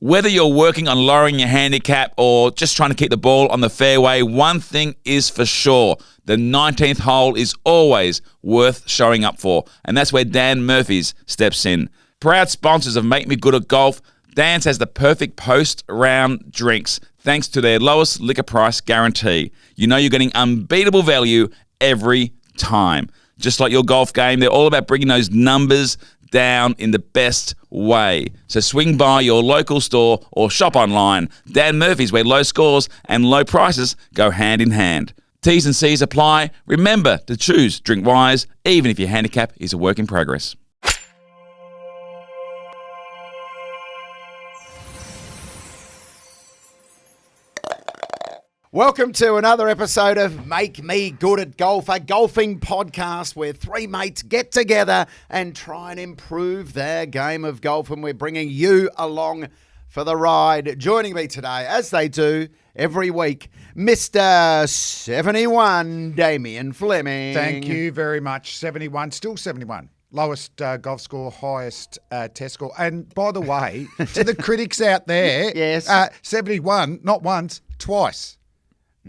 Whether you're working on lowering your handicap or just trying to keep the ball on the fairway, one thing is for sure. The 19th hole is always worth showing up for, and that's where Dan Murphy's steps in. Proud sponsors of Make Me Good at Golf, Dan's has the perfect post-round drinks thanks to their lowest liquor price guarantee. You know you're getting unbeatable value every time. Just like your golf game, they're all about bringing those numbers down in the best way. So swing by your local store or shop online. Dan Murphy's, where low scores and low prices go hand in hand. T's and C's apply. Remember to choose Drink Wise, even if your handicap is a work in progress. Welcome to another episode of Make Me Good at Golf, a golfing podcast where three mates get together and try and improve their game of golf, and we're bringing you along for the ride. Joining me today, as they do every week, Mr. 71, Lehmo Fleming. Thank you very much. 71, still 71. Lowest golf score, highest test score. And by the way, to the critics out there, Yes. 71, not once, twice.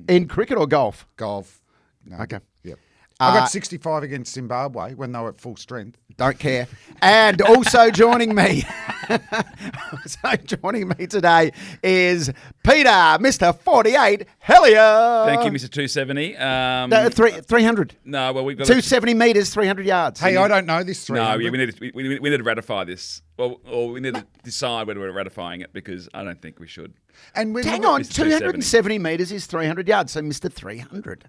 In cricket or golf? Golf. No. Okay. Yep. I got 65 against Zimbabwe when they were at full strength. Don't care. And also joining me, today is Peter, Mr. 48, Hellier. Thank you, Mr. 270. 300. No, well, we've got 270 metres, 300 yards. Hey, I don't know this 300. No, yeah, we need to ratify this. Well, or we need to decide whether we're ratifying it, because I don't think we should. And when Hang on, Mr. 270 metres is 300 yards, so Mr. 300.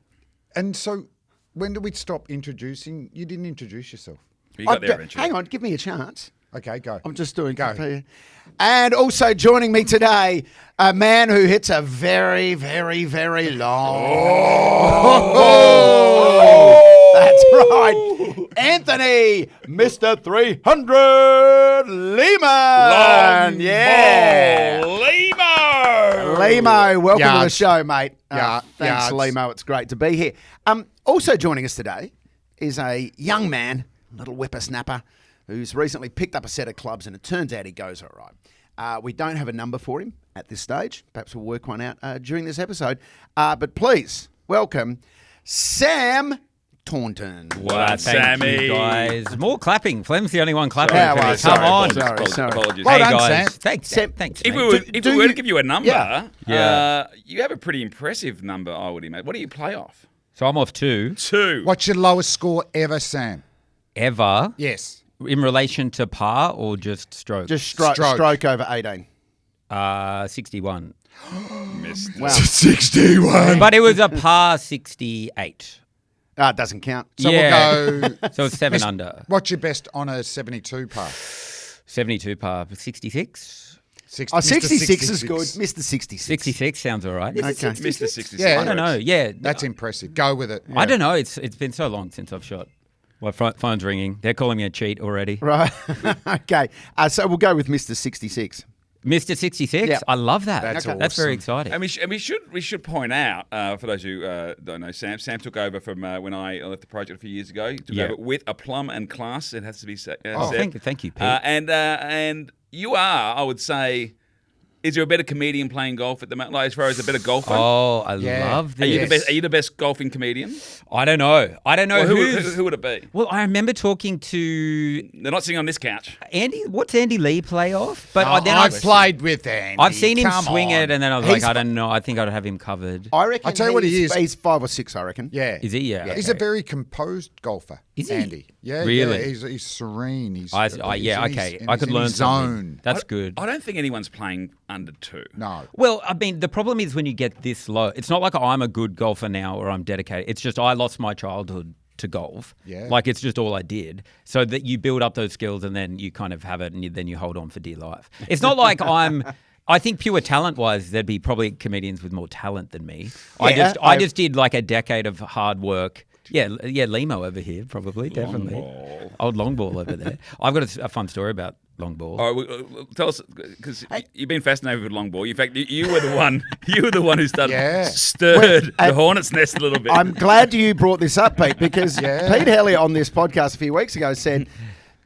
And so when do we stop introducing? You didn't introduce yourself. You got there eventually. Hang on, give me a chance. Okay, go. I'm just doing Go. And also joining me today, a man who hits a very, very, very long. That's right. Anthony, Mr. 300 Lehman. Lehmo, welcome to the Yards. show, mate. Thanks, Yards. Lehmo. It's great to be here. Also joining us today is a young man, little whippersnapper, who's recently picked up a set of clubs, and it turns out he goes all right. We don't have a number for him at this stage. Perhaps we'll work one out during this episode. But please welcome Sam Taunton. What, Thank Sammy? you, guys. More clapping. Flem's the only one clapping. Sorry, well, Come sorry, on. sorry. Apologies. Well Hey, done, guys. Sam. Thanks, Sam, thanks, If mate. we were to give you a number, Yeah. you have a pretty impressive number, I would imagine. What do you play off? So I'm off 2. 2. What's your lowest score ever, Sam? Ever Yes. in relation to par or just stroke? Just Stroke. stroke over 18. 61. Missed. Wow. 61. But it was a par 68. It doesn't count. So Yeah. we'll go. So it's 7 under. What's your best on a 72 par? 72 par. 66? 60, Oh, Mr. 66 is good. Mr. 66. 66 sounds all right. Okay. Mr. 66. Yeah. I don't know. Yeah. That's impressive. Go with it. I don't know. It's been so long since I've shot. My phone's ringing. They're calling me a cheat already. Right. Okay. So we'll go with Mr. 66. Mr. 66? Yeah. I love that. That's That's very exciting. And we should point out, for those who don't know, Sam took over from when I left the project a few years ago. He took Yeah. over with a plum and class. It has to be said. Thank you, Pete. And you are, I would say, is there a better comedian playing golf at the moment? Like, as far as a better golfer? Oh, I Yeah. love Are you this. the best? Are you the best golfing comedian? I don't know. Well, who's- who would it be? Well, I remember talking to They're not sitting on this couch. Andy. What's Andy Lee play off? But I've played with Andy. I've seen him Come swing on. it, and then I was He's like, I don't know. I think I'd have him covered. I reckon I'll tell you what he is. He's 5 or 6, I reckon. Yeah. Is he? Yeah. He's a very composed golfer. Is he? Andy. Yeah. Really? Yeah, he's serene. He's, Yeah. he's Okay. in I his- could in learn his something. zone. That's good. I don't think anyone's playing under 2. No. Well, I mean, the problem is when you get this low. It's not like I'm a good golfer now or I'm dedicated. It's just I lost my childhood to golf. Yeah. Like it's just all I did. So that you build up those skills and then you kind of have it and then you hold on for dear life. It's not like I think pure talent-wise, there'd be probably comedians with more talent than me. Yeah, I just did like a decade of hard work. Yeah, Lehmo over here, probably, definitely. Old long ball over there. I've got a fun story about long ball. All right, well, tell us, because you've been fascinated with long ball. In fact, you were the one. You were the one who stirred the hornet's nest a little bit. I'm glad you brought this up, Pete, because Pete Hellier on this podcast a few weeks ago said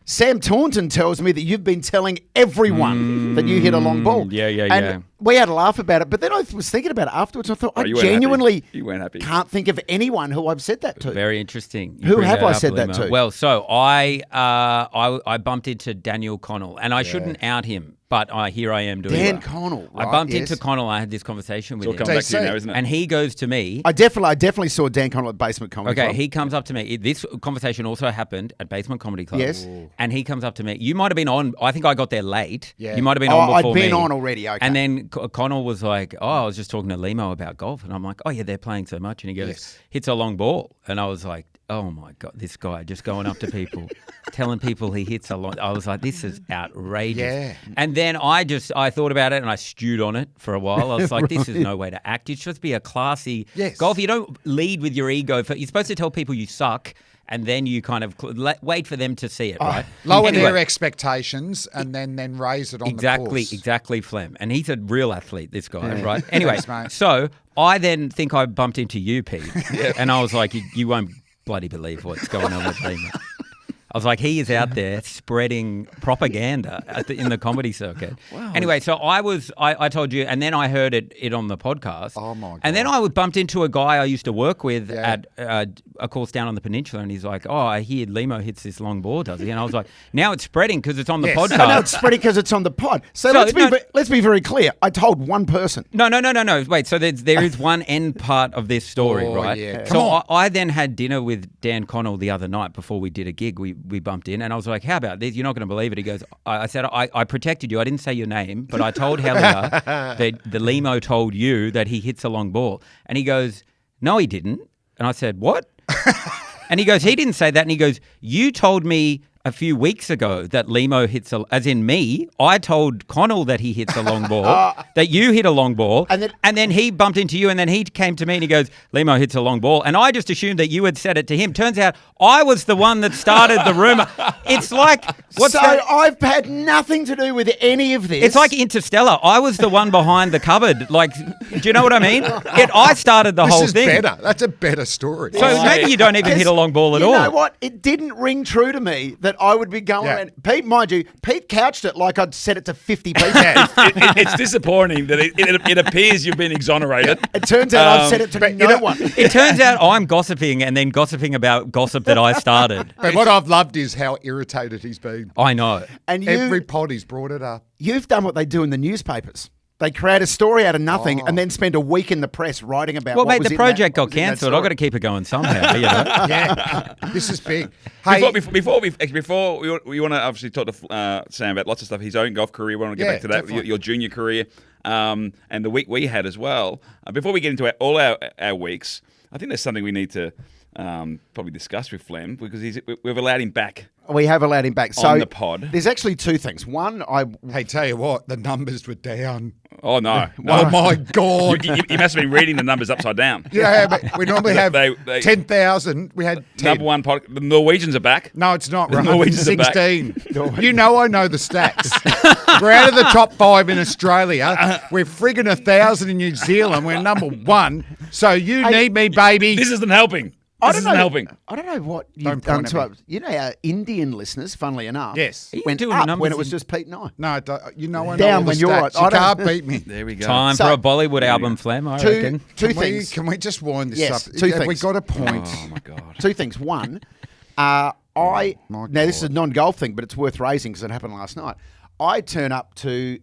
Sam Taunton tells me that you've been telling everyone that you hit a long ball. And we had a laugh about it, but then I was thinking about it afterwards. And I thought, I genuinely can't think of anyone who I've said that to. Very interesting. Who have I said that to? Well, so I bumped into Daniel Connell, and I shouldn't out him. But here I am doing it. Dan Connell, right? I bumped into Connell. I had this conversation with him. It's all coming back to you now, isn't it? And he goes to me. I definitely saw Dan Connell at Basement Comedy Club. Okay, he comes up to me. This conversation also happened at Basement Comedy Club. Yes. Ooh. And he comes up to me. You might have been on. I think I got there late. Yeah. You might have been on before me. I'd been on already, okay. And then Connell was like, I was just talking to Lehmo about golf. And I'm like, yeah, they're playing so much. And he goes, hits a long ball. And I was like, oh my God, this guy just going up to people, telling people he hits a lot. I was like, this is outrageous. Yeah. And then I thought about it and I stewed on it for a while. I was like, this is no way to act. You should be a classy golf. You don't lead with your ego. You're supposed to tell people you suck. And then you kind of wait for them to see it, right? Lower their expectations and then raise it on the course. Exactly, Flem. And he's a real athlete, this guy, right? Anyway, so I then think I bumped into you, Pete. And I was like, you won't bloody believe what's going on with Lehmo. I was like, he is out there spreading propaganda in the comedy circuit. Wow. Anyway, so I told you, and then I heard it on the podcast. Oh, my God. And then I bumped into a guy I used to work with at a course down on the peninsula, and he's like, I hear Lehmo hits this long ball, does he? And I was like, now it's spreading because it's on the podcast. No, it's spreading because it's on the pod. So let's be very clear. I told one person. No. Wait, so there is one end part of this story, right? Yeah. So I then had dinner with Dan Connell the other night before we did a gig. We bumped in, and I was like, how about this? You're not going to believe it. He goes, I said, I protected you. I didn't say your name, but I told Hellier that the Lehmo told you that he hits a long ball. And he goes, no, he didn't. And I said, what? And he goes, he didn't say that. And he goes, you told me a few weeks ago that Lehmo hits as in me, I told Connell that he hits a long ball, that you hit a long ball, and then he bumped into you, and then he came to me and he goes, Lehmo hits a long ball, and I just assumed that you had said it to him. Turns out I was the one that started the rumor. It's like, I've had nothing to do with any of this. It's like Interstellar. I was the one behind the cupboard. Like, do you know what I mean? I started the whole thing. This is better. That's a better story. So maybe you don't even hit a long ball at all. You know what? It didn't ring true to me that I would be going around. Pete, mind you, Pete couched it like I'd said it to 50 people. It's disappointing that it appears you've been exonerated. It turns out I've said it to no one. It turns out I'm gossiping and then gossiping about gossip that I started. But what I've loved is how irritated he's been. I know. And every pod he's brought it up. You've done what they do in the newspapers. They create a story out of nothing and then spend a week in the press writing about what was in that. Well, mate, the project got cancelled. I've got to keep it going somehow. You know? Yeah, this is big. Hey, before we want to obviously talk to Sam about lots of stuff, his own golf career. We want to get back to that, your junior career, and the week we had as well. Before we get into all our weeks, I think there's something we need to probably discuss with Flem because we've allowed him back. We have allowed him back. On the pod. There's actually two things. One, Hey, tell you what, the numbers were down. Oh, no. Oh, my God. You must have been reading the numbers upside down. Yeah, but we normally have 10,000. We had 10. Number one pod. The Norwegians are back. No, it's not. The Norwegians are back. 16. You know I know the stats. We're out of the top 5 in Australia. We're frigging 1,000 in New Zealand. We're number 1. So you need me, baby. This isn't helping. This isn't helping. I don't know what you've done to us. You know, our Indian listeners, funnily enough, went up when it was just Pete and I. No, you know I know down all when the you're stats. right. You can't beat me. There we go. Time for a Bollywood album, Flem, I reckon. Two things. Can we just wind this Yes, up? two things. We got a point. Oh, my God. Two things. One, now this is a non-golf thing, but it's worth raising because it happened last night. I turn up to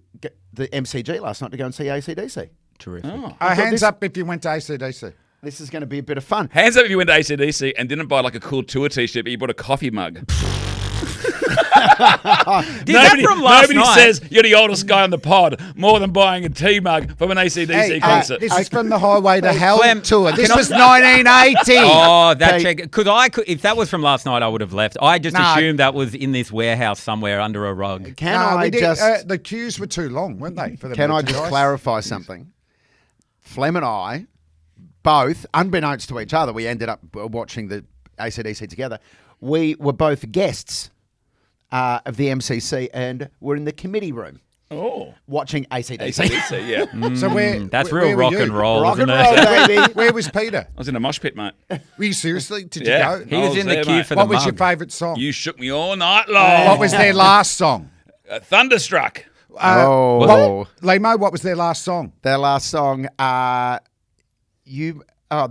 the MCG last night to go and see ACDC. Terrific. Hands up if you went to ACDC. This is going to be a bit of fun. Hands up if you went to ACDC and didn't buy like a cool tour t-shirt, but you bought a coffee mug. Nobody says you're the oldest guy on the pod more than buying a tea mug from an ACDC concert. This is from the Highway to Hell Flem, tour. This was 1980. Oh, that check. If that was from last night, I would have left. I just assumed that was in this warehouse somewhere under a rug. The queues were too long, weren't they? For the Can I just clarify something? Flem and I, both, unbeknownst to each other, we ended up watching the ACDC together. We were both guests of the MCC and were in the committee room. Oh. watching ACDC. ACDC, yeah. So That's where real were rock you? and roll, Rock isn't and it? roll, baby. Where was Peter? I was in a mosh pit, mate. Were you seriously? Did Yeah. you He go? was I was in the there, queue mate. for What the was your mug. favourite song? You shook me all night long. What was their last song? Thunderstruck. Lehmo, what was their last song? Their last song, the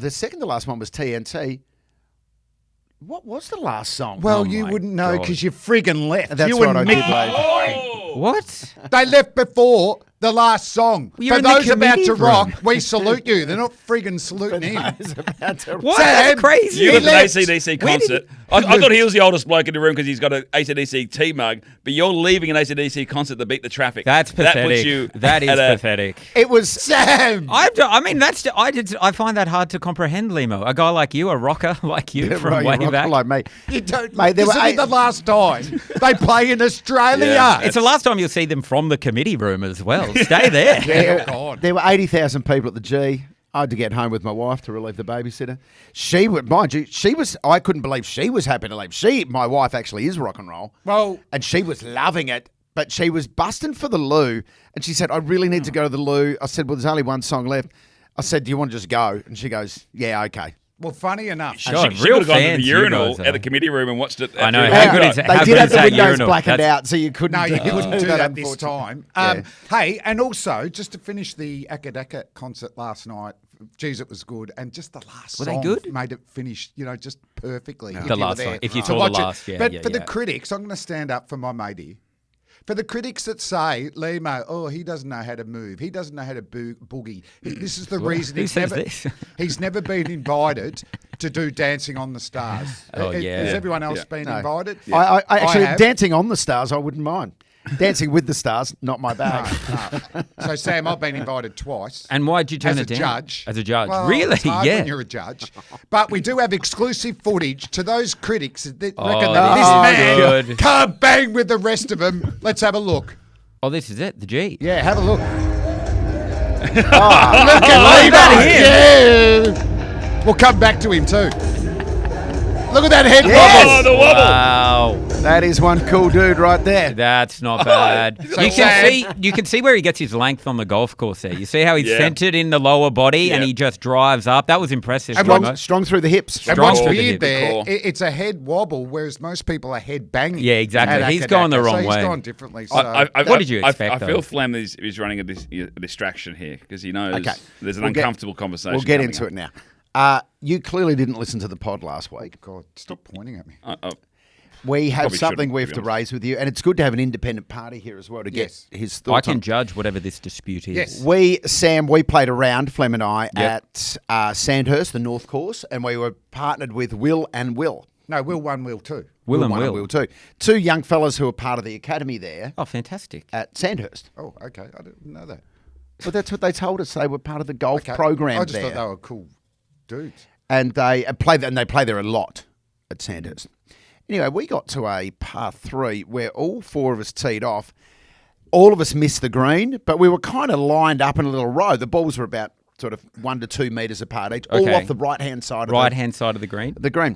second to last one was TNT. What was the last song? Well, you wouldn't know because you friggin' left. That's you right, and I Mick. did, Dave. What? They left before the last song. Well, you're For in the those about committee to room. rock, we salute you. They're not friggin' saluting him. It's about to- What? Sam, That's crazy. You He went to an left. ACDC Where did concert. I thought he was the oldest bloke in the room because he's got an ACDC tea mug, but you're leaving an ACDC concert to beat the traffic. That's That pathetic. puts you That is at a- pathetic. It was Sam! I find that hard to comprehend, Lehmo. A guy like you, a rocker like you from Right, way you're back. like me. You don't, Mate, there this were will be eight- the last time they play in Australia. Yeah. It's the last time you'll see them from the committee room as well. Stay there. There were 80,000 people at the G. I had to get home with my wife to relieve the babysitter. She would, mind you, I couldn't believe she was happy to leave. My wife actually is rock and roll. Well- and she was loving it, but she was busting for the loo. And she said, I really need to go to the loo. I said, well, there's only one song left. I said, do you want to just go? And she goes, yeah, okay. Well, funny enough. God, She real could have gone to fans, the you urinal guys are. at the committee room and watched it. I know. after How it good was is done. it? They How did good have is the that windows urinal? blackened That's- out, so you couldn't. No, you couldn't do that this unfortunately. time. Yeah. Hey, and also, just to finish the ACDC concert last night, geez, it was good. And just the last Were they song good? made it finish, just perfectly. if The you were last there song. If you to saw the watch it. last, yeah, But yeah, for the yeah. critics, I'm going to stand up for my matey. For the critics that say, Lehmo, he doesn't know how to move. He doesn't know how to boogie. This is the reason Who says this? he's never been invited to do Dancing on the Stars. Oh, yeah. Has everyone else Yeah. been No. invited? I actually, have. Dancing on the Stars, I wouldn't mind. Dancing with the Stars, not my bag. No. So, Sam, I've been invited twice. And why'd you turn as it a down? judge. As a judge. Well, Really? It's hard Yeah. when you're a judge. But we do have exclusive footage to those critics that reckon Oh, that this this is man good. can't bang with the rest of them. Let's have a look. Oh, this is it. The G. Yeah, have a look. Oh, Look at that Lehmo. Yeah. We'll come back to him too. Look at that head Yes. Oh, wobble. the wobble. Wow. that is one cool dude right there. That's not bad. So you Sam- can see where he gets his length on the golf course there. You see how he's Yeah. centered in the lower body and Yeah. he just drives up. That was impressive. And Lehmo. Strong through the hips. And Strong what's through the weird hip. there, Cool. it's a head wobble, whereas most people are head banging. Yeah, exactly. at He's ACDC. gone the So wrong he's way. gone differently. So. What did you expect, I though? feel Flem is running a distraction here because he knows Okay. there's an We'll get- uncomfortable conversation. We'll get coming into up. it now. You clearly didn't listen to the pod last week. God, stop pointing at me. We have Probably something shouldn't, we to have be to raise with you, and it's good to have an independent party here as well to Yes. get his I thoughts can on. judge whatever this dispute is. Yes. Sam, we played around, Flem and I, Yep. at Sandhurst, the North Course, and we were partnered with Will and Will. No, Will 1, Will 2. Will and one Will. Will too. Two young fellas who are part of the academy there Oh, fantastic. at Sandhurst. Oh, okay. I didn't know that. But that's what they told us. They were part of the golf Okay. program I just there. thought they were cool dudes. And they play there a lot at Sandhurst. Anyway, we got to a par 3 where all four of us teed off. All of us missed the green, but we were kind of lined up in a little row. The balls were about sort of 1 to 2 metres apart each, all Okay. off the right-hand side of Right-hand side of the green. the green.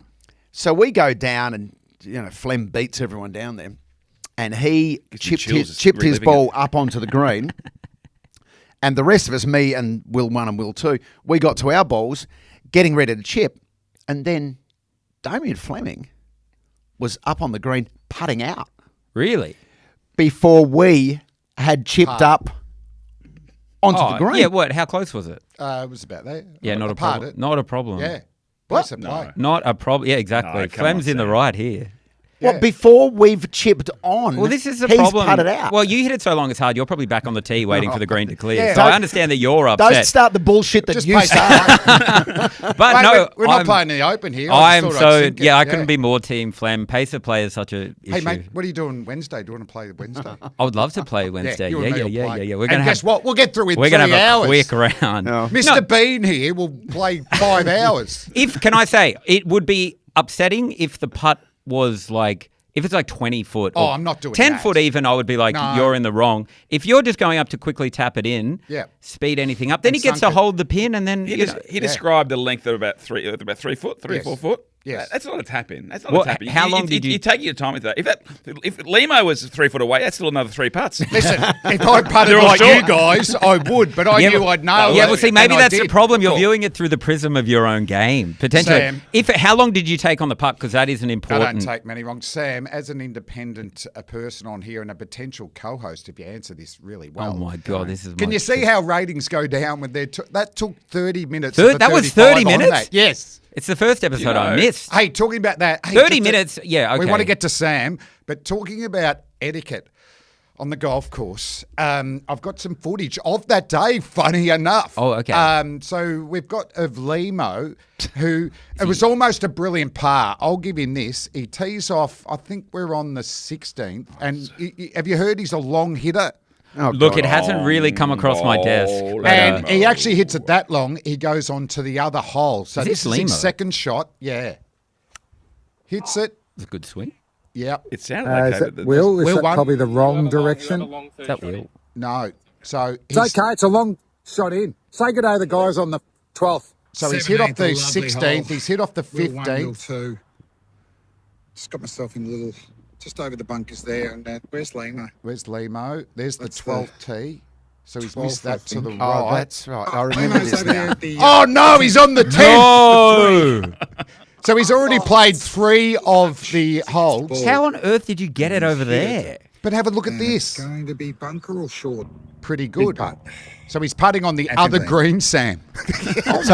So we go down and, Flem beats everyone down there. And he Gives me chipped chills his, just chipped his reliving ball up onto the green. And the rest of us, me and Will 1 and Will 2, we got to our balls, getting ready to chip. And then Damien Fleming was up on the green putting out Really? before we had chipped up onto the green. Yeah, what? How close was it? It was about there. Yeah, not a Apart problem. it. Not a problem. Yeah. Place of play. Not a problem. Yeah, exactly. No, come on, Flem's in the Sam. right here. Well, before we've chipped on, Well, this is the he's problem. putted out. Well, you hit it so long it's hard. You're probably back on the tee waiting for the green to clear. Yeah. So I Don't- understand that you're don't upset. start the bullshit that Just you play start. But Mate, no, we're not I'm- playing in the open here. I'm just thought I'd so sink it. yeah. I couldn't be more team Flem. Pacer play is such a issue. Hey, mate, what are you doing Wednesday? Do you want to play Wednesday? I would love to play Wednesday. you and me will play. Yeah. We're And gonna guess have, what? We'll get through in We're 3 gonna have hours. a quick round. No. Mr. Bean here will play 5 hours. If can I say it would be upsetting if the putt was like. If it's like 20 foot Oh, or I'm not doing 10 that. foot even, I would be like, No. you're in the wrong. If you're just going up to quickly tap it in, Yeah. speed anything up, then And he gets to sunk it. hold the pin and then, He described the length of about 3 foot, 3 or 4 foot. Yes. That's not a tap in. That's not Well, a tap in. how long did you- You take your time with that. If Lehmo was 3 foot away, that's still another 3 putts. Listen, if I putted They're all like short. you guys, I would, but I knew I'd nail Yeah, it. well, see, maybe and I that's the did. problem. You're Cool. viewing it through the prism of your own game, potentially. Sam. How long did you take on the putt? Because that is an I important. don't take many wrong. Sam, as an independent person on here and a potential co-host, if you answer this really well. Oh my God, this is. Can my you see how ratings go down when that took 30 minutes? Thir- of the that was 35 30 on minutes? that. Yes. It's the first episode I know- missed. Hey, talking about that. Hey, 30 just to- minutes? Yeah, okay. We want to get to Sam, but talking about etiquette on the golf course, I've got some footage of that day, funny enough. Oh, okay. So we've got of Lehmo, who, it was almost a brilliant par. I'll give him this. He tees off, I think we're on the 16th, and have you heard he's a long hitter? Oh, Look, God. it hasn't really come across my desk. Oh, but, And he actually hits it that long, he goes on to the other hole. So Is this this is his Lehmo? second shot. Yeah. Hits it. it's a good swing. Yep. It sounded like Is that Will? Is Will that won. probably the wrong direction? Is that Will? No. So It's he's, okay. It's a long shot in. Say good day to the guys on the 12th. so he's hit off 17th, the a lovely 16th. hole. He's hit off the Will 1, Will 15th. 2. Just got myself in a little, just over the bunkers there. And where's Lehmo? Where's Lehmo? There's the That's the 12th tee. So he's 12th, missed I that to the think. right. Oh, that's right. I remember Lehmo's this over there now. at the, Oh no, he's on the 10th. Oh! So he's already played 3 of the holes. ball. How on earth did you get it over there? But have a look at and this. It's going to be bunker or short? Pretty good. putt. So he's putting on the That's other it. green, Sam. So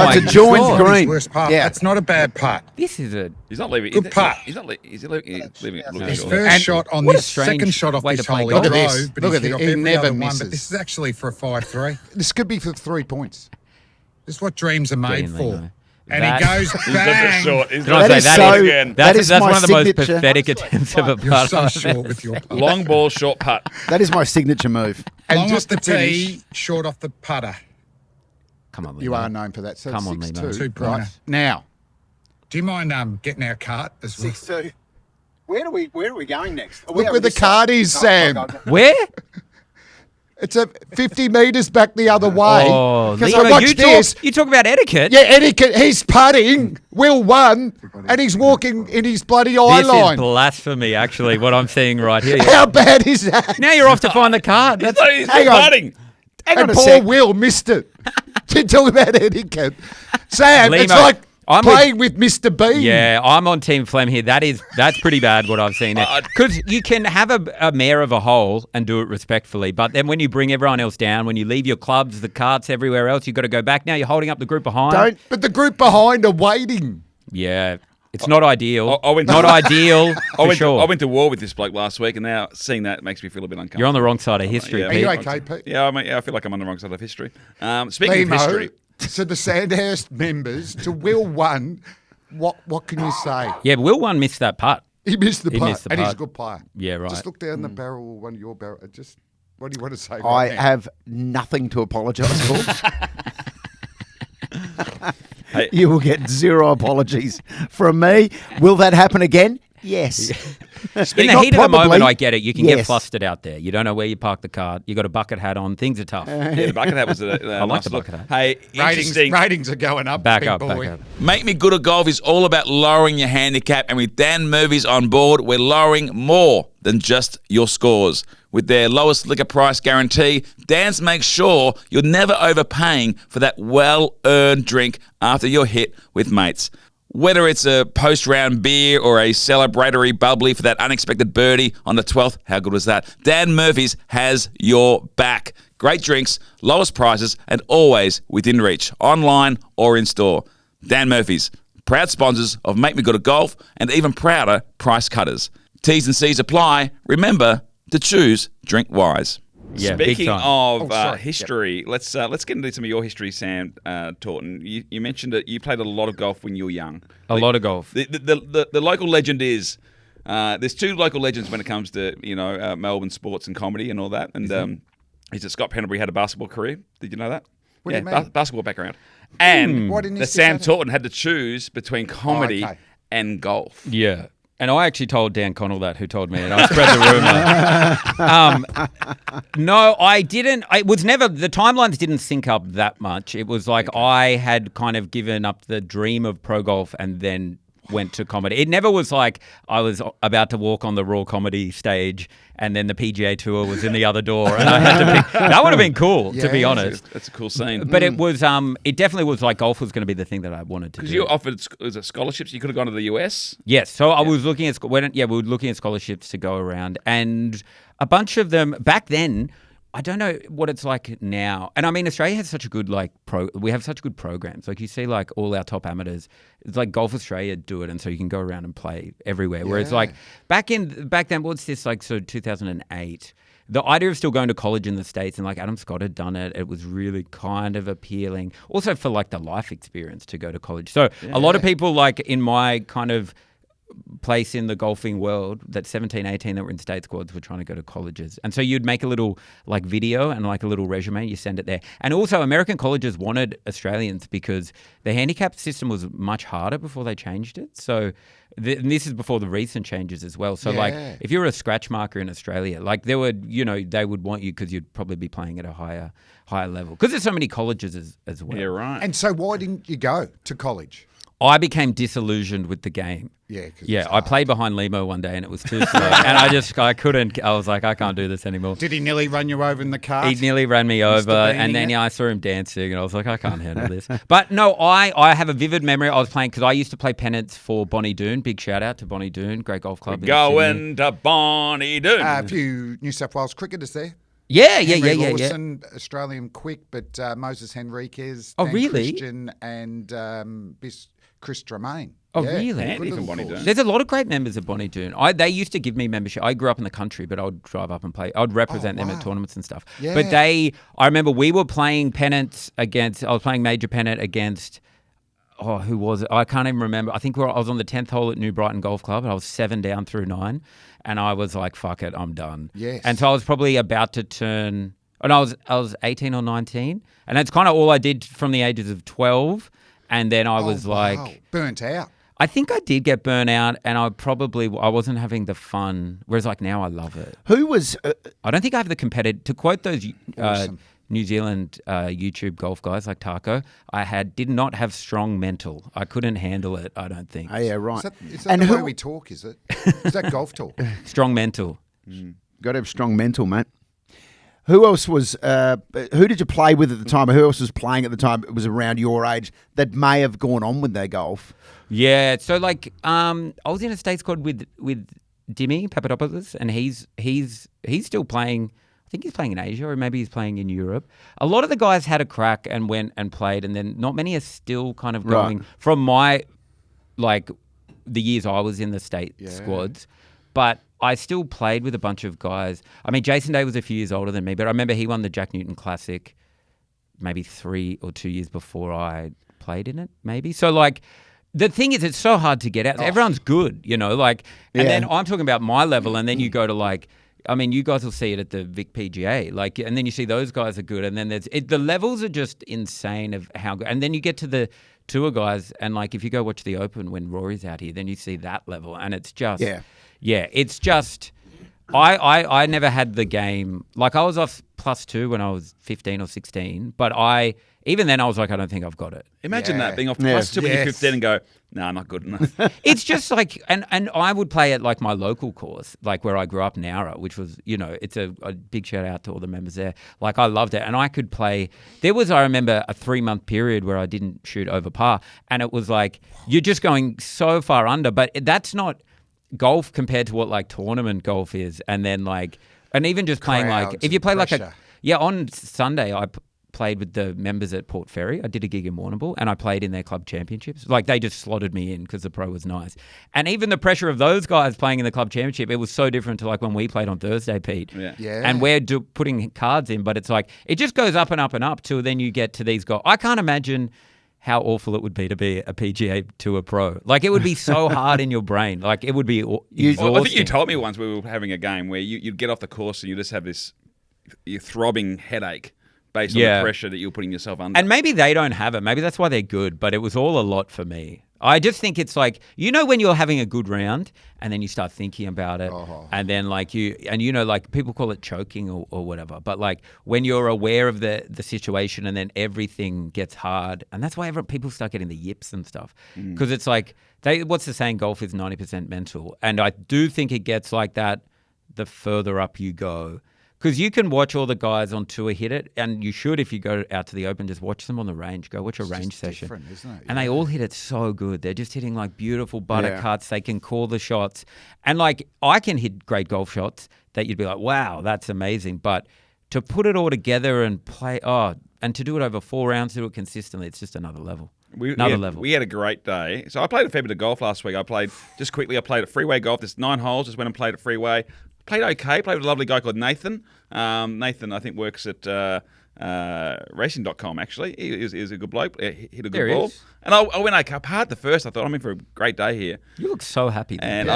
it's a joined God. His green. worst putt. Yeah. That's not a bad putt. This is a. He's not leaving. Good putt. He's not. Is he leaving it looking His short? first And shot on what a this strange second shot off way this to play hole. golf. Look Look at at this. but Look he's at hit it. off He every never other one, misses. but this is actually for a 5-3. This could be for 3 points. This is what dreams are made in, for. Lehmo. And That- he goes He's bang. short. He's Can I not say is that so- is- again. that is that's my one of the most signature. pathetic attempts of a You're putt. so I've short ever with your putt. Long ball, short putt. That is my signature move. And Long just off the to finish, tee, short off the putter. Come on, you Lehmo. are known for that. So Come on, 6-2. Lehmo. 2-pointer. Right. Now, Do you mind getting our cart as well? 6-2. Where are we going next? Are we look over where the this card side? is, No, Sam. no, no. Where? It's a 50 metres back the other way. Oh, Because Lehmo, I watched this. You talk about etiquette. Yeah, etiquette. He's putting. Will won, and he's walking in his bloody eye This line. is blasphemy, actually, what I'm seeing right here. How bad is that? Now you're off to find the card. He's That's, not, he's hang not on. putting. Hang on And a poor sec. Will missed it. To talk about etiquette, Sam. It's Lehmo, like I'm playing with Mr. Bean. yeah, I'm on Team Flem here. That's pretty bad what I've seen there. Because you can have a mare of a hole and do it respectfully, but then when you bring everyone else down, when you leave your clubs, the carts everywhere else, you've got to go back. Now you're holding up the group behind. Don't. But the group behind are waiting. Yeah, it's not ideal. I went- not ideal for sure. I went to war with this bloke last week, and now seeing that makes me feel a bit uncomfortable. You're on the wrong side of history, Yeah. Are Pete. you okay, Pete? Yeah, I feel like I'm on the wrong side of history. Speaking of Lehmo, history, to the Sandhurst members, to Will one, what can you say? Yeah, Will one missed that putt. He missed the He putt, missed the and he's a putt. good player. Yeah, right. Just look down the barrel, one of your barrel. Just what do you want to say? I Right now? have nothing to apologise for. Hey. You will get 0 apologies from me. Will that happen again? Yes. In the Not heat of the moment, probably. I get it. You can get Yes. flustered out there. You don't know where you park the car. You got a bucket hat on. Things are tough. yeah, the bucket hat was a like nice the look. bucket hat. Hey, interesting. Ratings are going up. Back big up, boy. back up. Make Me Good at Golf is all about lowering your handicap, and with Dan Murphy's on board, we're lowering more than just your scores. With their lowest liquor price guarantee, Dan's makes sure you're never overpaying for that well-earned drink after you're hit with mates. Whether it's a post-round beer or a celebratory bubbly for that unexpected birdie on the 12th, how good was that? Dan Murphy's has your back. Great drinks, lowest prices, and always within reach, online or in store. Dan Murphy's, proud sponsors of Make Me Good at Golf, and even prouder price cutters. T's and C's apply. Remember to choose drink wise. Yeah, big Speaking time. of sorry. history, let's get into some of your history, Sam Taunton. You mentioned that you played a lot of golf when you were young. A lot of golf. The local legend is there's 2 local legends when it comes to Melbourne sports and comedy and all that. And is that Scott Pendlebury had a basketball career? Did you know that? What do you mean? Basketball background. And Why didn't he that stick Sam that in? Taunton had to choose between comedy okay. and golf. Yeah. And I actually told Dan Connell that, who told me, and I spread the rumor. No, I didn't. It was never, the timelines didn't sync up that much. It was like I had kind of given up the dream of pro golf and then went to comedy. It never was like I was about to walk on the Raw comedy stage and then the PGA Tour was in the other door and I had to pick. That would have been cool, to be honest. That's a cool scene. But it was, it definitely was like golf was going to be the thing that I wanted to do. Because you offered scholarships, you could have gone to the US. Yes, so I was looking at we were looking at scholarships to go around, and a bunch of them back then. I don't know what it's like now. And I mean, Australia has such a good we have such good programs. Like you see like all our top amateurs, it's like Golf Australia do it. And so you can go around and play everywhere. Whereas like back then, what's this like, so 2008, the idea of still going to college in the States and like Adam Scott had done it, it was really kind of appealing. Also for like the life experience to go to college. So a lot of people like in my kind of place in the golfing world that 17, 18 that were in state squads were trying to go to colleges. And so you'd make a little like video and like a little resume, you send it there. And also American colleges wanted Australians because the handicap system was much harder before they changed it. So and this is before the recent changes as well. So like if you're a scratch marker in Australia, like they would want you because you'd probably be playing at a higher level. Because there's so many colleges as well. Yeah, right. And so why didn't you go to college? I became disillusioned with the game. Yeah. I played behind Lehmo one day and it was too slow. And I couldn't. I was like, I can't do this anymore. Did he nearly run you over in the car? He nearly ran me over. And then I saw him dancing and I was like, I can't handle this. But no, I have a vivid memory. I was playing because I used to play pennants for Bonnie Doon. Big shout out to Bonnie Doon, great golf club. Going to Bonnie Doon. A few New South Wales cricketers there. Yeah. Lawson, Australian quick, but Moses Henriquez, Dan really? Christian, and Chris Tremaine. Oh, really? Andy from Bonnie Doon. There's a lot of great members of Bonnie Doon. They used to give me membership. I grew up in the country, but I would drive up and play. I would represent them at tournaments and stuff. Yeah. But I remember we were playing pennants I was playing major pennant against, who was it? I can't even remember. I think I was on the 10th hole at New Brighton Golf Club and I was 7 down through 9 and I was like, fuck it, I'm done. Yes. And so I was probably about to turn, I was 18 or 19 and that's kind of all I did from the ages of 12. And then I was like... burnt out. I think I did get burnt out and I wasn't having the fun. Whereas like now I love it. Who was... I don't think I have the competitive... To quote those Awesome. New Zealand YouTube golf guys like Taco, did not have strong mental. I couldn't handle it, I don't think. Oh, yeah, right. Is that the way we talk, is it? Is that golf talk? Strong mental. Got to have strong mental, mate. Who else was? Who did you play with at the time? Or who else was playing at the time? It was around your age that may have gone on with their golf. Yeah, so like I was in a state squad with Dimmy Papadopoulos, and he's still playing. I think he's playing in Asia, or maybe he's playing in Europe. A lot of the guys had a crack and went and played, and then not many are still kind of going from my the years I was in the state squads, but I still played with a bunch of guys. I mean, Jason Day was a few years older than me, but I remember he won the Jack Newton Classic maybe 3 or 2 years before I played in it, maybe. So, like, the thing is, it's so hard to get out. Everyone's good, and then I'm talking about my level, and then you go to, like, I mean, you guys will see it at the Vic PGA, like, and then you see those guys are good, and then the levels are just insane of how good. And then you get to the tour guys, and, like, if you go watch the Open when Rory's out here, then you see that level, and it's just... Yeah, it's just, I never had the game, like I was off +2 when I was 15 or 16, but even then I was like, I don't think I've got it. Imagine that, being off +2 when you're 15 and go, no, not good enough. It's just like, and I would play at like my local course, like where I grew up, Nowra, which was, it's a big shout out to all the members there. Like I loved it. And I could play, I remember a 3-month period where I didn't shoot over par. And it was like, you're just going so far under, but that's not golf compared to what like tournament golf is. And then like, and even just playing Crowds like, if you play like pressure. on Sunday, I played with the members at Port Fairy. I did a gig in Warrnambool and I played in their club championships. Like they just slotted me in because the pro was nice. And even the pressure of those guys playing in the club championship, it was so different to like when we played on Thursday, Pete. Yeah. And we're putting cards in, but it's like, it just goes up and up and up till then you get to these guys. I can't imagine how awful it would be to be a PGA Tour pro. Like, it would be so hard in your brain. Like, it would be exhausting. Well, I think you told me once we were having a game where you'd get off the course and you just have this throbbing headache based on the pressure that you're putting yourself under. And maybe they don't have it. Maybe that's why they're good, but it was all a lot for me. I just think it's like, when you're having a good round and then you start thinking about it and then like like people call it choking or whatever. But like when you're aware of the situation and then everything gets hard, and that's why people start getting the yips and stuff. Because it's like, what's the saying? Golf is 90% mental. And I do think it gets like that the further up you go. Because you can watch all the guys on tour hit it, and you should, if you go out to the Open, just watch them on the range. Go watch a range session. Different, isn't it? And they all hit it so good. They're just hitting like beautiful butter cuts. They can call the shots. And like I can hit great golf shots that you'd be like, wow, that's amazing. But to put it all together and play, and to do it over 4 rounds, do it consistently, it's just another level. Level. We had a great day. So I played a fair bit of golf last week. I played at Freeway Golf. There's 9 holes. Just went and played at Freeway. Played okay. Played with a lovely guy called Nathan. Nathan, I think, works at racing.com, actually. He was a good bloke. He hit a good ball. And I went okay. Apart the first, I thought, I'm in for a great day here. You look so happy. And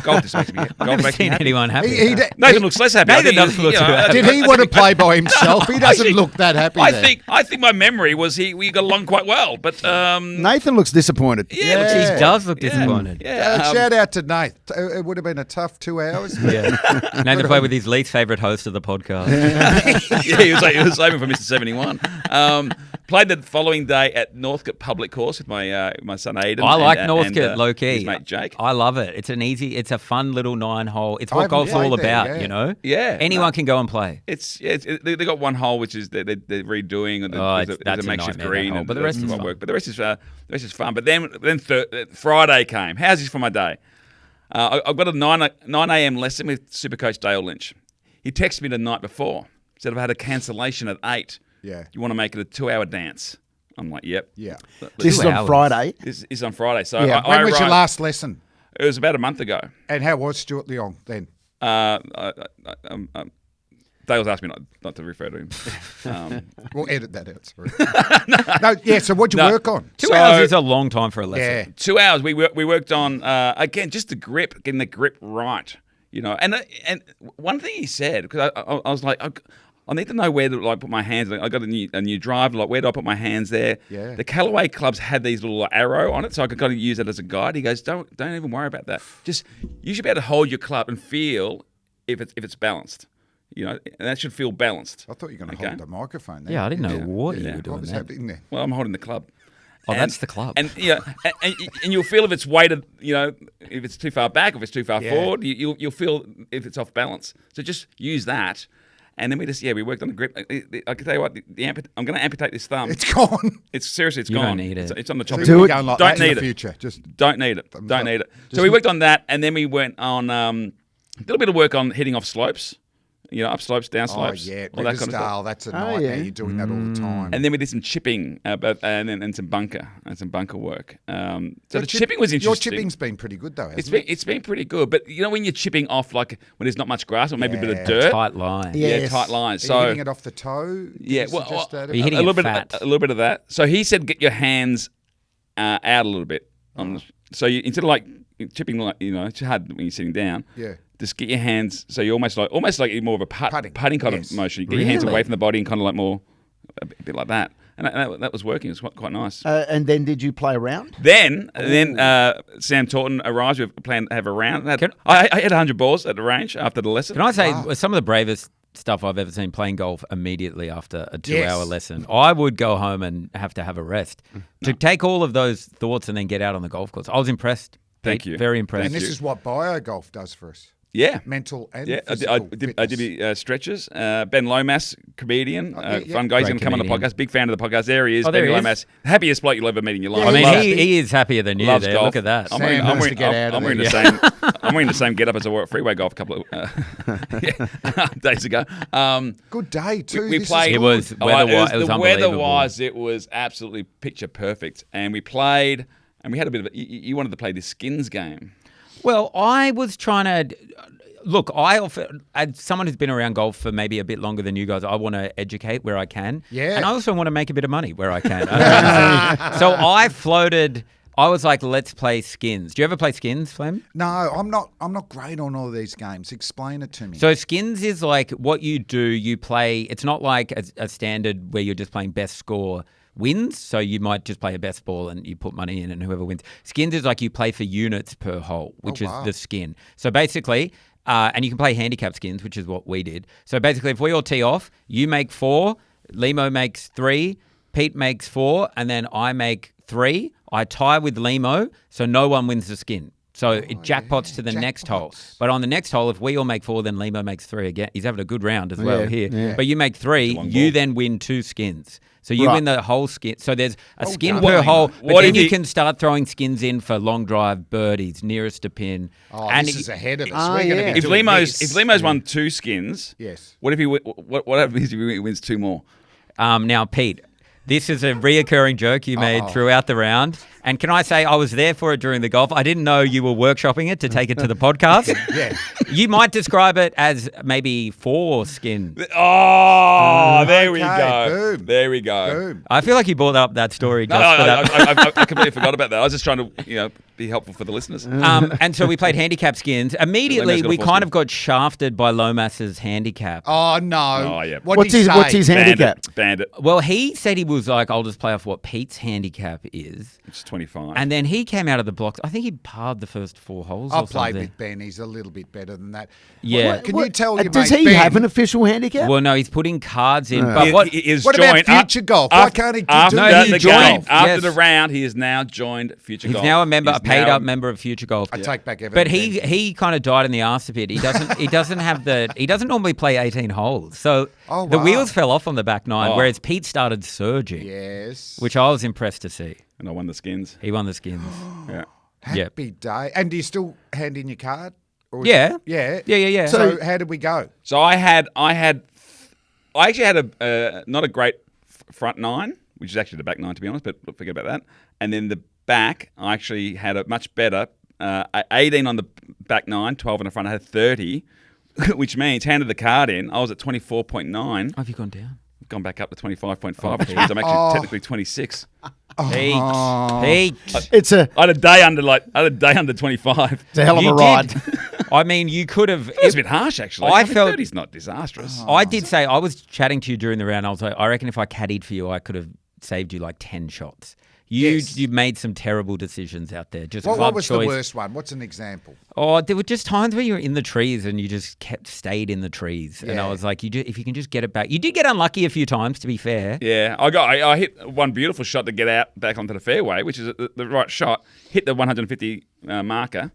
golf just makes me happy. I've never seen anyone happy. Nathan looks less happy. Nathan doesn't look too happy. Did he want to play by himself? He doesn't look that happy. I think my memory was we got along quite well. But Nathan looks disappointed. He does look disappointed. Shout out to Nate. It would have been a tough 2 hours. Yeah. Nathan played with his least favourite host of the podcast. He was aiming for Mr. 71. Played the following day at Northcote Public Course with my son Aidan. I like Northcote, low key. His mate Jake. I love it. It's a fun little 9-hole. It's what golf's all about, you know. Yeah, anyone can go and play. They got 1 hole which is they're redoing. And there's a makeshift green, but the rest is fun. But the rest is fun. But then Friday came. How's this for my day? I've got a 9 a.m. lesson with Supercoach Dale Lynch. He texted me the night before. Said I've had a cancellation at 8. Yeah. You want to make it a 2-hour dance? I'm like, yep. Yeah. This is on Friday. This is on Friday. So Yeah. When was your last lesson? It was about a month ago. And how was Stuart Leong then? Dale's asked me not to refer to him. We'll edit that out. Sorry. So what'd you work on? 2 hours is a long time for a lesson. Yeah. 2 hours. We worked on again just the grip, getting the grip right. You know, and one thing he said, because I was like, I need to know where to put my hands. I got a new drive. Like, where do I put my hands there? Yeah. The Callaway clubs had these little arrow on it, so I could kind of use it as a guide. He goes, don't even worry about that. Just you should be able to hold your club and feel if it's balanced. You know, and that should feel balanced. I thought you were going to hold the microphone there. Yeah, I didn't know what you were doing. What was happening there? Well, I'm holding the club. Oh, that's the club. And and you'll feel if it's weighted, you know, if it's too far back, if it's too far forward, you'll feel if it's off balance. So just use that. And then we worked on the grip. I can tell you what, I'm going to amputate this thumb. It's gone. It's seriously, it's You gone. don't need it. It's on the chopping Do block. it. Like Don't that in need the it. future. Just Don't need it. Don't need it. So we worked on that, and then we went on a little bit of work on hitting off slopes. You know, up slopes, down slopes. Oh, yeah. All that kind of stuff. Riversdale, that's a nightmare. You're doing that all the time. And then we did some chipping and some bunker work. So the chipping was interesting. Your chipping's been pretty good, though, hasn't it? It's been pretty good. But, you know, when you're chipping off, like, when there's not much grass or maybe a bit of dirt. Tight line. Yeah, tight lines. Are So you hitting it off the toe? Yeah, Are you hitting a little it fat? A little bit of that. So he said, get your hands out a little bit. So instead of like chipping, like, you know, it's hard when you're sitting down. Yeah. Just get your hands. So you're almost like more of a putting kind of motion. You get your hands away from the body and kind of like more a bit like that. And that was working. It was quite nice. And then did you play around? Then Sam Taunton arrives. We planned to have a round. I had 100 balls at the range after the lesson. Can I say some of the bravest stuff I've ever seen playing golf immediately after a 2-hour lesson? I would go home and have to have a rest. To take all of those thoughts and then get out on the golf course. I was impressed. Thank you. Very impressed. And this is what biogolf does for us. Yeah. Mental and I physical did stretches. Ben Lomas, comedian, fun guy. He's going to come on the comedian. podcast. Big fan of the podcast. There he is. Oh, there Ben he is. Lomas. Happiest bloke you'll ever meet in your life. I mean, Loves- he is happier than you loves there. golf. Look at that. I'm Sam wants to get out of wearing there. the same. I'm wearing the same get up as I wore at Freeway Golf a couple of days ago. Good day, too. We This is played. It was weather-wise, it was the unbelievable. weather-wise, it was absolutely picture perfect. And we played, and we had a bit of. You wanted to play this skins game. Well, I was trying to look. As someone who's been around golf for maybe a bit longer than you guys, I want to educate where I can. Yeah. And I also want to make a bit of money where I can. So I floated. I was like, let's play skins. Do you ever play skins, Flem? No, I'm not great on all of these games. Explain it to me. So skins is like what you do. You play. It's not like a standard where you're just playing best score wins. So you might just play a best ball and you put money in and whoever wins. Skins is like you play for units per hole, which is the skin. So basically, and you can play handicap skins, which is what we did. So basically, if we all tee off, you make 4, Lehmo makes 3, Pete makes 4, and then I make 3. I tie with Lehmo, so no one wins the skin. So it jackpots to the next hole. But on the next hole, if we all make 4, then Lehmo makes 3 again. He's having a good round as well here. Yeah. But you make 3, you then win 2 skins. So you win the whole skin. So there's a skin per hole, but then you can start throwing skins in for long drive birdies, nearest to pin. Oh, and this is ahead of us. We're going to be If Lehmo's won 2 skins, yes. What if what happens if he wins 2 more? Now, Pete, this is a reoccurring joke you made throughout the round. And can I say I was there for it during the golf. I didn't know you were workshopping it to take it to the podcast. Yeah. You might describe it as maybe 4 skin. Oh, there we go. Boom. There we go. Boom. I feel like you brought up that story just for that. I completely forgot about that. I was just trying to, be helpful for the listeners. And so we played handicap skins. Immediately, we kind of got shafted by Lomas's handicap. Oh, no. Oh, yeah. What's his handicap? Bandit. Well, he said he was like, I'll just play off what Pete's handicap is. It's 25. And then he came out of the blocks. I think he parred the first 4 holes. I've or played something. with Ben. He's a little bit better than that. Yeah. Can you tell your Does mate he Ben, have an official handicap? Well, no, he's putting cards in. But what about future golf? Why can't he do after he the joined. game? After Yes. the round, he has now joined Future He's Golf. now a member, He's a paid now- up member of Future Golf. I take back everything. But he kind of died in the arse a bit. He doesn't have he doesn't normally play 18 holes. So the wheels fell off on the back 9, whereas Pete started surging. Yes. Which I was impressed to see. And I won the skins. He won the skins. Yeah. Happy day. And do you still hand in your card? Or is Yeah. it- Yeah. Yeah. So how did we go? So I actually had a not a great front 9, which is actually the back 9 to be honest, but forget about that. And then the back, I actually had a much better 18 on the back 9, 12 on the front. I had 30, which means handed the card in. I was at 24.9. Have you gone down? Gone back up to 25.5, which means I'm actually technically 26. Pete. It's I had a day under 25. a hell of a ride. I mean, you could have. It was a bit harsh, actually. I felt 30's not disastrous. I did say, I was chatting to you during the round. I was like, I reckon if I caddied for you, I could have saved you like 10 shots. You made some terrible decisions out there. Just What was choice. the worst one? What's an example? Oh, there were just times where you were in the trees and you just stayed in the trees. And I was like, if you can just get it back. You did get unlucky a few times, to be fair. Yeah, I hit one beautiful shot to get out back onto the fairway, which is the right shot. Hit the 150 marker.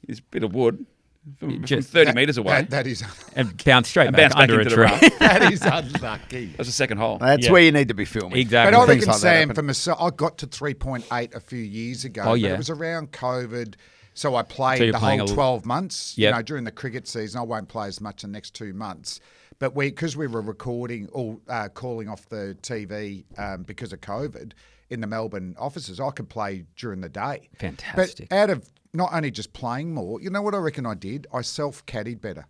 It's a bit of wood from 30 metres away. That is And bounced straight And back bounced back under into a the tree. rough. that is unlucky. That's the second hole. That's where you need to be filming. Exactly. But I Things reckon, like that Sam, happen. for myself, I got to 3.8 a few years ago. Oh, yeah. But it was around COVID. So I played you're the playing whole 12 months. Yep. During the cricket season, I won't play as much the next 2 months. But because we were recording or calling off the TV because of COVID in the Melbourne offices, I could play during the day. Fantastic. But out of not only just playing more, you know what I reckon I did? I self-caddied better.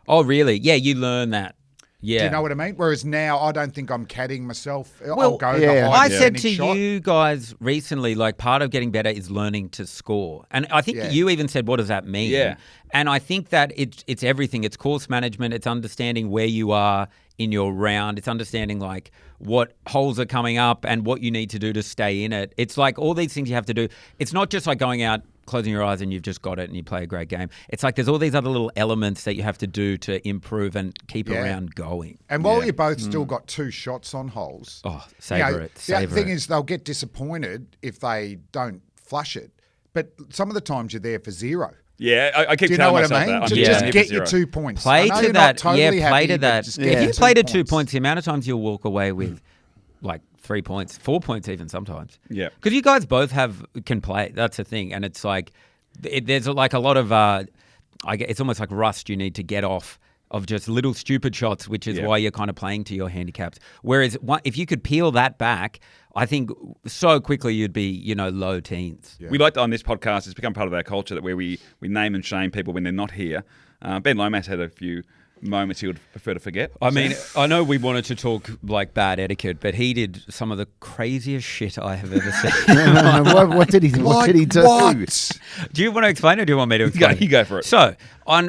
Oh, really? Yeah, you learn that. Yeah. Do you know what I mean? Whereas now, I don't think I'm caddying myself. I'll Well, go yeah. the I high said percentage to shot. you guys recently, like part of getting better is learning to score. And I think Yeah. you even said, what does that mean? Yeah. And I think that it's everything. It's course management. It's understanding where you are in your round. It's understanding like what holes are coming up and what you need to do to stay in it. It's like all these things you have to do. It's not just like going out, closing your eyes and you've just got it and you play a great game. It's like there's all these other little elements that you have to do to improve and keep a round going. And while you both still got 2 shots on holes, Oh, savour it. the Savour thing it. is they'll get disappointed if they don't flush it. But some of the times you're there for 0. Yeah, I keep Do you know telling what myself I mean? that. So Yeah. just here get for your 0. 2 points. Play I know to you're that. not totally play happy, to but that. just get If your you 2 play to 2 points, the amount of times you'll walk away with like 3 points, 4 points even sometimes. Yeah. Because you guys both can play. That's the thing. And it's like, there's like a lot of, it's almost like rust you need to get off of just little stupid shots, which is why you're kind of playing to your handicaps. Whereas if you could peel that back, I think so quickly you'd be, low teens. We like to, on this podcast, it's become part of our culture that where we name and shame people when they're not here. Ben Lomas had a few moments he would prefer to forget? I mean, I know we wanted to talk like bad etiquette, but he did some of the craziest shit I have ever seen. What did he do? What? Do you want to explain or do you want me to explain? You go for it. So,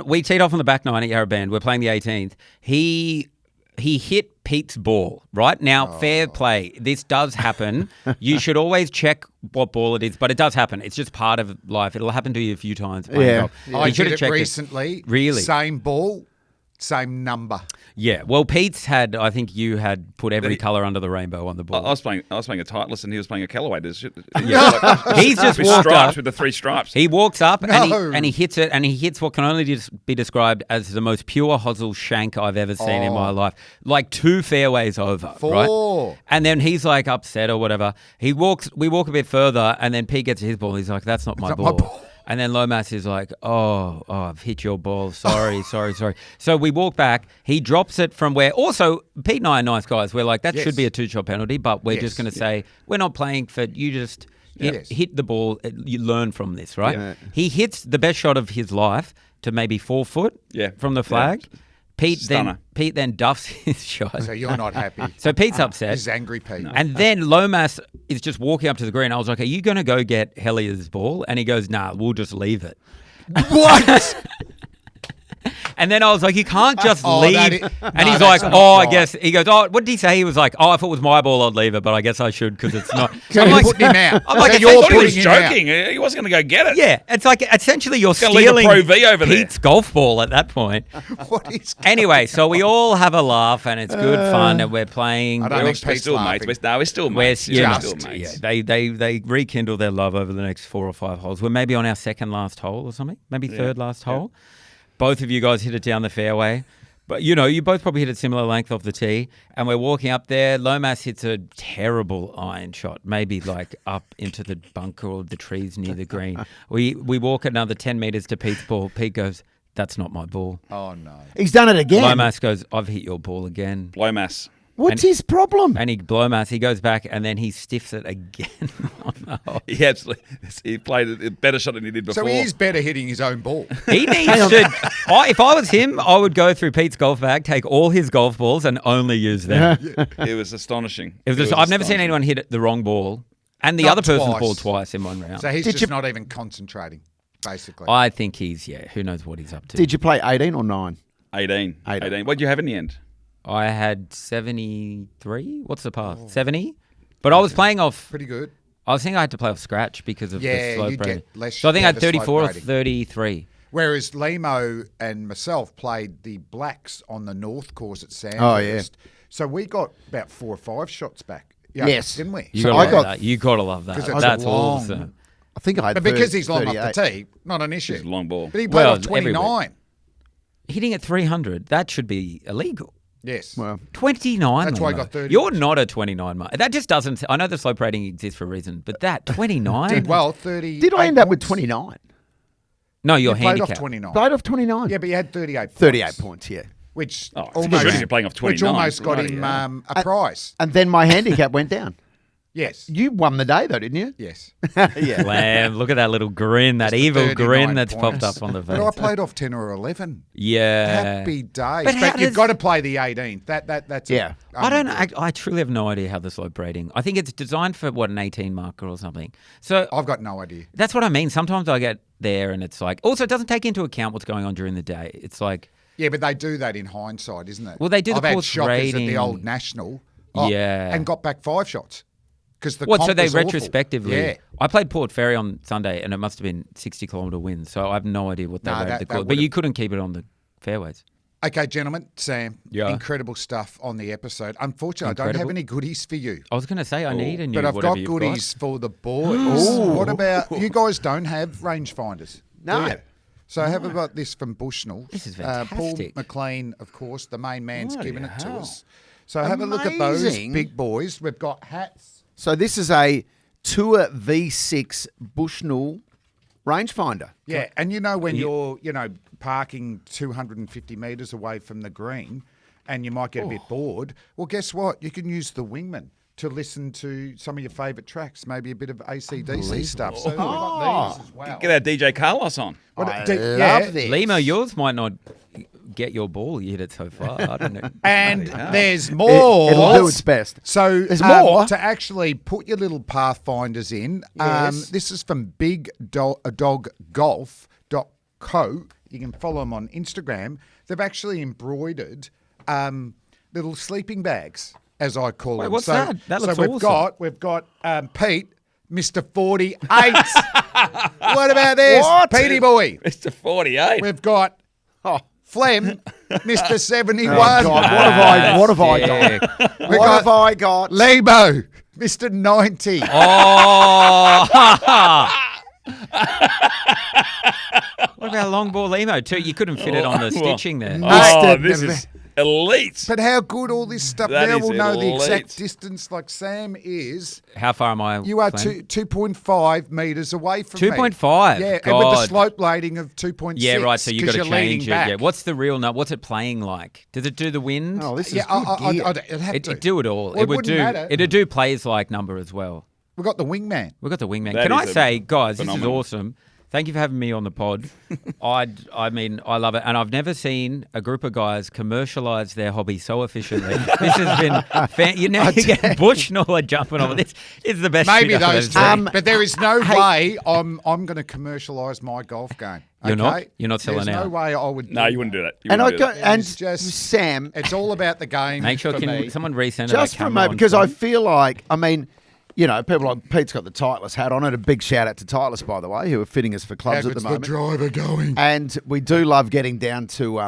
we teed off on the back 9 at Yarra Bend. We're playing the 18th. He hit Pete's ball, right? Now, fair play. This does happen. You should always check what ball it is, but it does happen. It's just part of life. It'll happen to you a few times. Yeah. I You should did have it checked recently. Really? Same ball, same number. Yeah. Well, Pete's had, I think you had put every colour under the rainbow on the I ball. was playing a Titleist and he was playing a Callaway. He's just with walked stripes, up. with the 3 stripes. He walks up No. and he hits it, and he hits what can only just be described as the most pure hosel shank I've ever seen in my life. Like 2 fairways over. 4. Right? And then he's like upset or whatever. We walk a bit further, and then Pete gets his ball. He's like, that's not my not my ball. ball. And then Lomas is like, oh, I've hit your ball. Sorry. So we walk back. He drops it from where. Also, Pete and I are nice guys. We're like, that should be a 2-shot penalty, but we're just going to say, we're not playing for you just hit the ball. You learn from this, right? Yeah. He hits the best shot of his life to maybe 4 foot from the flag. Yeah. Pete Stunner. then duffs his shot. So you're not happy. So Pete's upset. He's angry, Pete. And then Lomas is just walking up to the green. I was like, are you going to go get Hellier's ball? And he goes, nah, we'll just leave it. What? And then I was like, you can't just Oh, leave. that is- And no, he's that's like, not I right. guess. He goes, what did he say? He was like, if it was my ball, I'd leave it, but I guess I should because it's not. So I'm you're like, putting him out. I'm like, So I you're thought he was putting him out. joking. He wasn't going to go get it. yeah, it's like essentially you're Gotta leave a stealing Pro V over there. Pete's golf ball at that point. What is? Anyway, so we all have a laugh and it's good fun and we're playing. I don't We're think Pete's still laughing. mates. We're still We're mates. We're still just- mates. they rekindle their love over the next 4 or 5 holes. We're maybe on our second last hole or something, maybe third last hole. Both of you guys hit it down the fairway. But, you both probably hit a similar length off the tee. And we're walking up there. Lomas hits a terrible iron shot, maybe like up into the bunker or the trees near the green. We walk another 10 metres to Pete's ball. Pete goes, that's not my ball. Oh no. He's done it again. Lomas goes, I've hit your ball again. Lomas. What's his problem? And he goes back and then he stiffs it again on the hole. He played a better shot than he did before. So he is better hitting his own ball. He needs to. If I was him, I would go through Pete's golf bag, take all his golf balls, and only use them. It was astonishing. I've never seen anyone hit the wrong ball, and the Not other person's twice. ball twice in one round. So he's Did just not even concentrating, basically. I think he's who knows what he's up to. Did you play 18 or 9? 18. What did you have in the end? I had 73. What's the path? 70. But I was playing off. Pretty good. I was thinking I had to play off scratch because of the Yeah, slope you'd get rating. less- So I think yeah, I had the slope 34 or rating. 33. Whereas Lehmo and myself played the Blacks on the North course at Sandhurst. Oh, yeah. So we got about 4 or 5 shots back. Yeah, Yes. Didn't we? You So gotta I love got- that. You gotta love that. 'Cause it's That's long. awesome. I think I had But because he's long 38. off the tee, not an issue. It's a long ball. But he played Well, off 29. everywhere. Hitting at 300, that should be illegal. Yes. Well, 29. That's why I Lemo. got 30. You're not a 29, mate. That just doesn't. I know the slope rating exists for a reason, but that 29. Did well, 30. did I end up with 29? No, you're You played off handicapped. 29. Played off 29. Yeah, but you had 38 points. 38 points, yeah. Which Oh, it's almost, good if you're playing off which 29. almost got Bloody him hell. a prize. And then my handicap went down. Yes. You won the day, though, didn't you? Yes. Yeah. Lamb, look at that little grin, that Just the evil 39 grin that's points. popped up on the face. But I played off 10 or 11. Yeah. Happy days. But But, how you've does- got to play the 18th. That's Yeah. I don't. I truly have no idea how the slope rating. I think it's designed for an 18 marker or something. So I've got no idea. that's what I mean. Sometimes I get there and it's like. Also, it doesn't take into account what's going on during the day. It's like. Yeah, but they do that in hindsight, isn't it? Well, they do the I've had course shockers at rating. the old National. Yeah. And got back 5 shots. Because the What? So comp they was awful. retrospectively. Yeah. I played Port Fairy on Sunday, and it must have been 60-kilometre wind. So I have no idea what they No, rated that- the that course. But would've- you couldn't keep it on the fairways. Okay, gentlemen, Sam, Yeah. incredible stuff on the episode. Unfortunately, I don't have Incredible. any goodies for you. I was going to say I need a new. But I've whatever got you've goodies for the boys. What about you guys? Don't have rangefinders? No. do you? So I have about this from Bushnell. This is Paul fantastic. McLean, of course, the main man's Bloody given it to hell. us. So have a look at those Amazing. big boys. We've got hats. So this is a Tour V6 Bushnell rangefinder. Yeah, and you know when you're, parking 250 metres away from the green and you might get a bit bored, well, guess what? You can use the Wingman to listen to some of your favourite tracks, maybe a bit of ACDC stuff. So we've got these as well. Get our DJ Carlos on. What- I D- love yeah. this. Lehmo, yours might not get your ball. You hit it so far. I don't know. And there's more. It'll do its best. So There's more. to actually put your little pathfinders in. Yes. This is from bigdoggolf.co. You can follow them on Instagram. They've actually embroidered little sleeping bags, as I call them. what's that? That looks we've got Pete, Mr. 48. What about this? What? Petey boy. Mr. 48. We've got Flem, Mr. 71. Oh, God, what have I got? We What have got I got? Lehmo, Mr. 90. Oh. What about long ball Lehmo too? You couldn't fit it on the stitching there. Oh, this is elite. But how good all this stuff. That now is we'll know the elite. exact distance like Sam is. How far am I? You are Flem? 2.5 metres away from me. 2.5? Yeah, and with the God. slope blading of 2.6. Yeah, right. So you got to 'cause you're leaning change it. back. Yeah. What's the real number? What's it playing like? Does it do the wind? Oh, this is Yeah, good gear. I'd have to. It'd do it all. Well, it would wouldn't do. matter. It'd do plays like number as well. We've got the wingman. We've got the wingman. That Can I is a say, guys, this phenomenal. is awesome. Thank you for having me on the pod. I mean, I love it. And I've never seen a group of guys commercialise their hobby so efficiently. This has been, you get Bush and all jumping over this. It's the best Maybe shit I've those ever two. seen. But there is no way I'm going to commercialise my golf game. You're not? okay? You're not selling There's out? no way I would. No, you wouldn't do that. You And I wouldn't do got that. and It's just- Sam, It's all about the game. Make sure for me. someone resend just that for a camera moment, on because I Flem. feel like, I mean, you know, people like Pete's got the Titleist hat on it. A big shout out to Titleist, by the way, who are fitting us for clubs How at the good's the moment. driver going? And we do love getting down to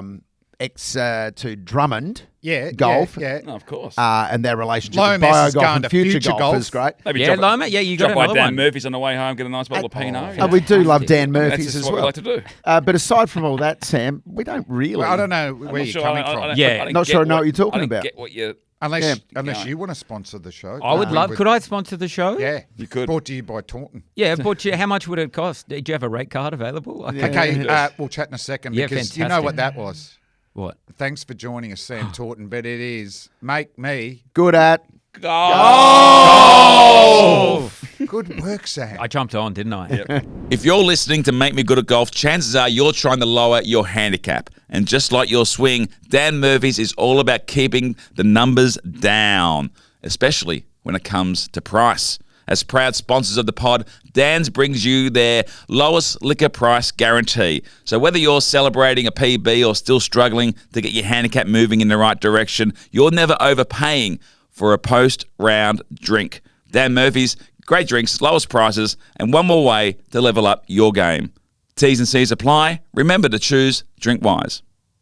to Drummond Yeah, golf. Yeah. No, of course. And their relationship Lomas with is Bio Golf going and to Future Future Golf Golf. is great. Maybe Yeah, drop, Loma, yeah, you got drop by another Dan one. Murphy's on the way home, get a nice bottle of Pinot. And we do love Dan That's Murphy's just as what we well. like to do. But aside from all that, Sam, we don't really. Well, I don't know I'm where not you're sure, coming I from. don't- Yeah. I don't Not get sure I know what you're talking I don't about. Get what you Unless going. you want to sponsor the show. I would We love. Could I sponsor the show? Yeah, You could. Brought to you by Taunton. Yeah, but how much would it cost? Do you have a rate card available? Okay, we'll chat in a second Yeah, because you know what fantastic. that was. What? Thanks for joining us, Sam Taunton. But it is make me. Good at. Oh! Good work, Sam. I jumped on, didn't I? If you're listening to Make Me Good at Golf, chances are you're trying to lower your handicap. And just like your swing, Dan Murphy's is all about keeping the numbers down, especially when it comes to price. As proud sponsors of the pod, Dan's brings you their lowest liquor price guarantee. So whether you're celebrating a PB or still struggling to get your handicap moving in the right direction, you're never overpaying for a post-round drink. Dan Murphy's, great drinks, lowest prices, and one more way to level up your game. T's and C's apply. Remember to choose Drink Wise.